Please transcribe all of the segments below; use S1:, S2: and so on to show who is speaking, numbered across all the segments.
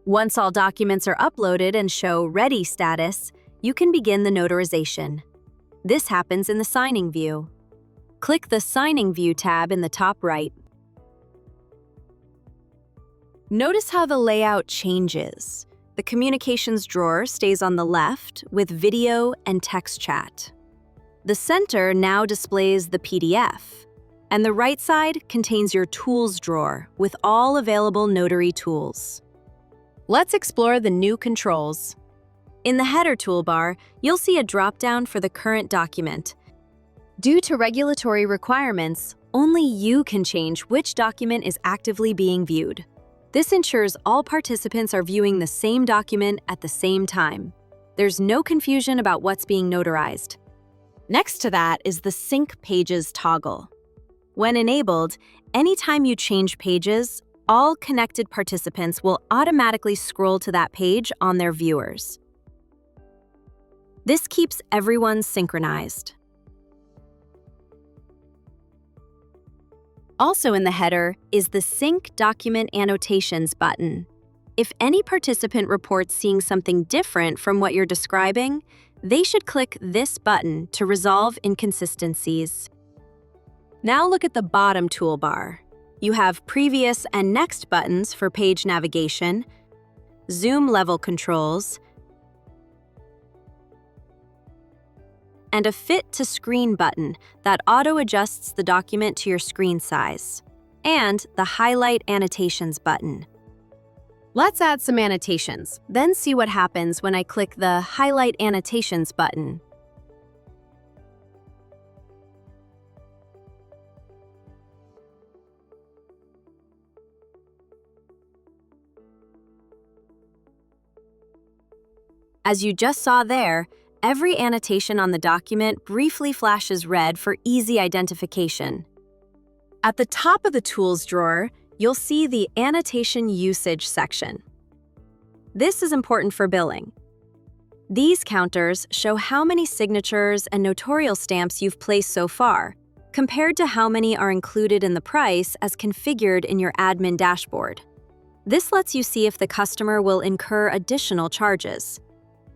S1: Once all documents are uploaded and show Ready status, you can begin the notarization. This happens in the Signing view. Click the Signing View tab in the top right. Notice how the layout changes. The Communications drawer stays on the left with video and text chat. The center now displays the PDF, and the right side contains your Tools drawer with all available notary tools. Let's explore the new controls. In the header toolbar, you'll see a drop-down for the current document. Due to regulatory requirements, only you can change which document is actively being viewed. This ensures all participants are viewing the same document at the same time. There's no confusion about what's being notarized. Next to that is the Sync Pages toggle. When enabled, anytime you change pages, all connected participants will automatically scroll to that page on their viewers. This keeps everyone synchronized. Also in the header is the Sync Document Annotations button. If any participant reports seeing something different from what you're describing, they should click this button to resolve inconsistencies. Now look at the bottom toolbar. You have Previous and Next buttons for page navigation, zoom level controls, and a Fit to Screen button that auto-adjusts the document to your screen size, and the Highlight Annotations button. Let's add some annotations, then see what happens when I click the Highlight Annotations button. As you just saw there, every annotation on the document briefly flashes red for easy identification. At the top of the Tools drawer, you'll see the Annotation Usage section. This is important for billing. These counters show how many signatures and notarial stamps you've placed so far, compared to how many are included in the price as configured in your admin dashboard. This lets you see if the customer will incur additional charges.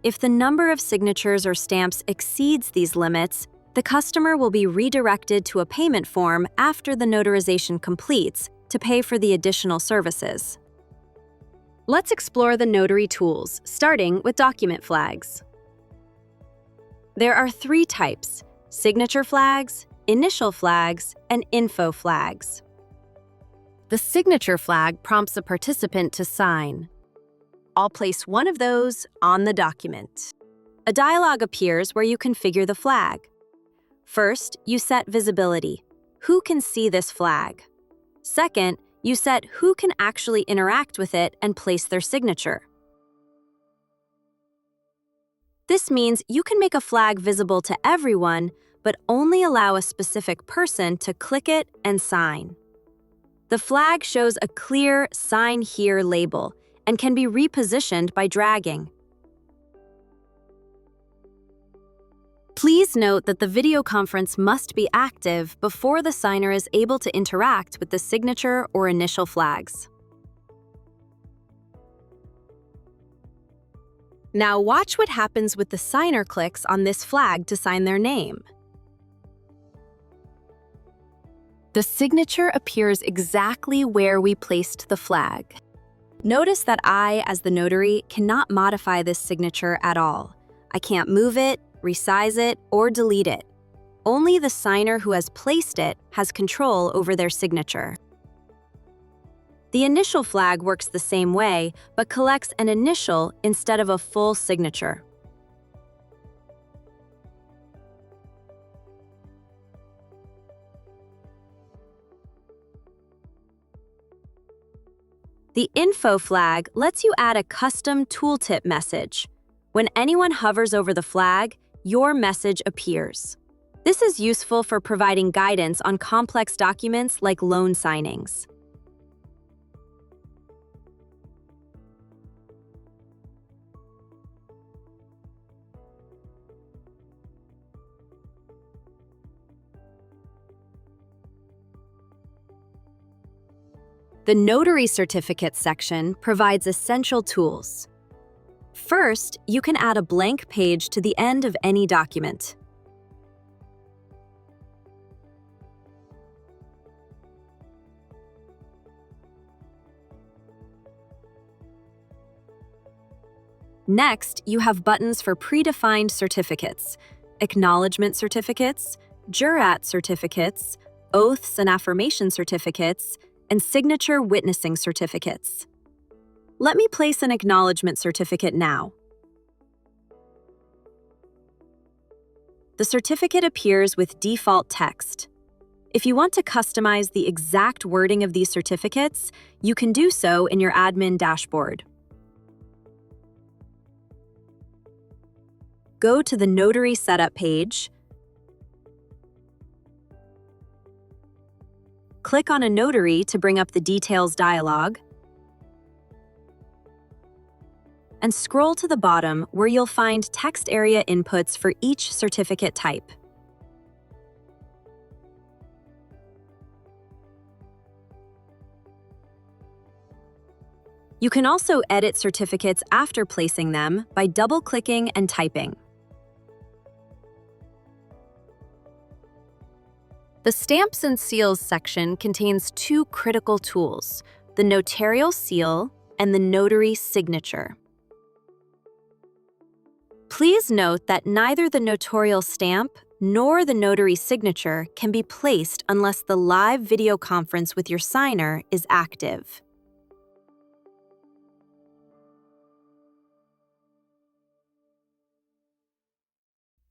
S1: If the number of signatures or stamps exceeds these limits, the customer will be redirected to a payment form after the notarization completes to pay for the additional services. Let's explore the notary tools, starting with document flags. There are 3 types: signature flags, initial flags, and info flags. The signature flag prompts a participant to sign. I'll place one of those on the document. A dialog appears where you configure the flag. First, you set visibility. Who can see this flag? Second, you set who can actually interact with it and place their signature. This means you can make a flag visible to everyone, but only allow a specific person to click it and sign. The flag shows a clear "Sign Here" label and can be repositioned by dragging. Please note that the video conference must be active before the signer is able to interact with the signature or initial flags. Now watch what happens with the signer clicks on this flag to sign their name. The signature appears exactly where we placed the flag. Notice that I, as the notary, cannot modify this signature at all. I can't move it, resize it, or delete it. Only the signer who has placed it has control over their signature. The initial flag works the same way, but collects an initial instead of a full signature. The info flag lets you add a custom tooltip message. When anyone hovers over the flag, your message appears. This is useful for providing guidance on complex documents like loan signings. The Notary Certificates section provides essential tools. First, you can add a blank page to the end of any document. Next, you have buttons for predefined certificates, acknowledgement certificates, jurat certificates, oaths and affirmation certificates, and signature witnessing certificates. Let me place an acknowledgement certificate now. The certificate appears with default text. If you want to customize the exact wording of these certificates, you can do so in your admin dashboard. Go to the Notary Setup page. Click on a notary to bring up the Details dialog, and scroll to the bottom where you'll find text area inputs for each certificate type. You can also edit certificates after placing them by double-clicking and typing. The Stamps and Seals section contains two critical tools, the notarial seal and the notary signature. Please note that neither the notarial stamp nor the notary signature can be placed unless the live video conference with your signer is active.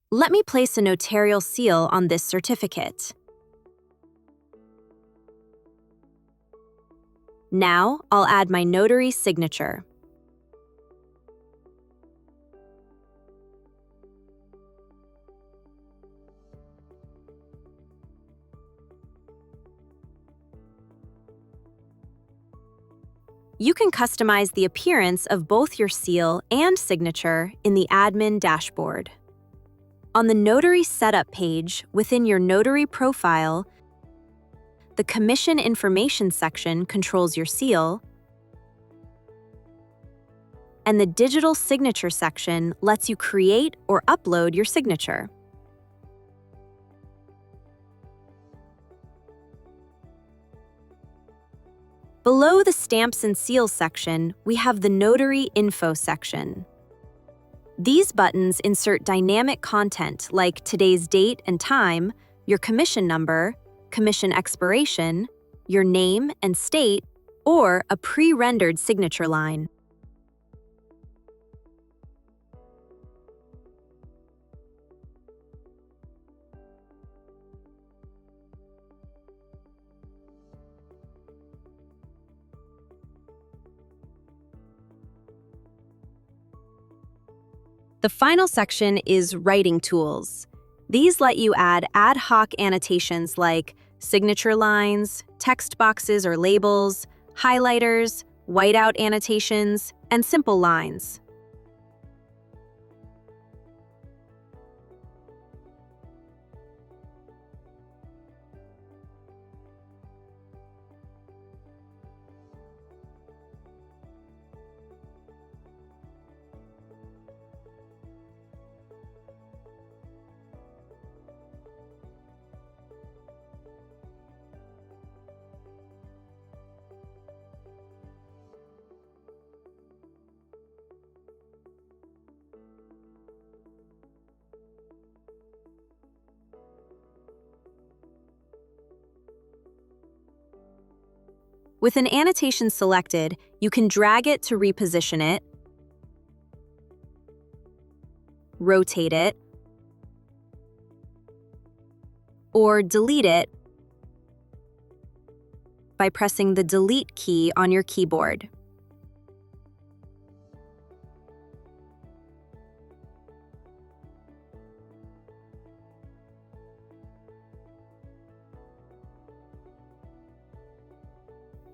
S1: Let me place a notarial seal on this certificate. Now, I'll add my notary signature. You can customize the appearance of both your seal and signature in the admin dashboard. On the Notary Setup page within your notary profile, the Commission Information section controls your seal, and the Digital Signature section lets you create or upload your signature. Below the Stamps and Seals section, we have the Notary Info section. These buttons insert dynamic content like today's date and time, your commission number, commission expiration, your name and state, or a pre-rendered signature line. The final section is Writing Tools. These let you add ad hoc annotations like signature lines, text boxes or labels, highlighters, whiteout annotations, and simple lines. With an annotation selected, you can drag it to reposition it, rotate it, or delete it by pressing the Delete key on your keyboard.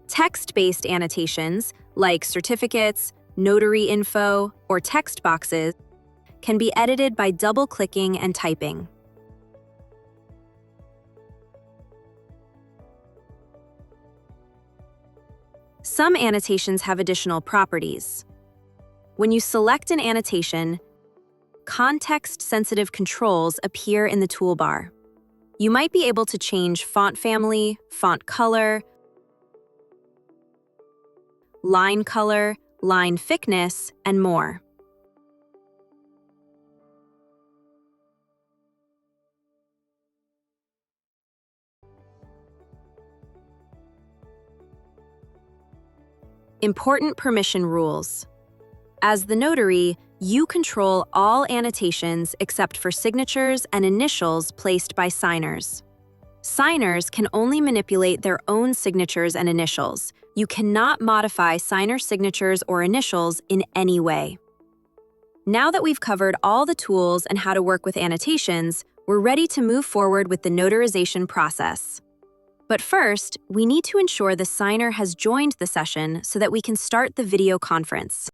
S1: Text-based annotations, like certificates, notary info, or text boxes, can be edited by double-clicking and typing. Some annotations have additional properties. When you select an annotation, context-sensitive controls appear in the toolbar. You might be able to change font family, font color, line thickness, and more. Important permission rules. As the notary, you control all annotations except for signatures and initials placed by signers. Signers can only manipulate their own signatures and initials. You cannot modify signer signatures or initials in any way. Now that we've covered all the tools and how to work with annotations, we're ready to move forward with the notarization process. But first, we need to ensure the signer has joined the session so that we can start the video conference.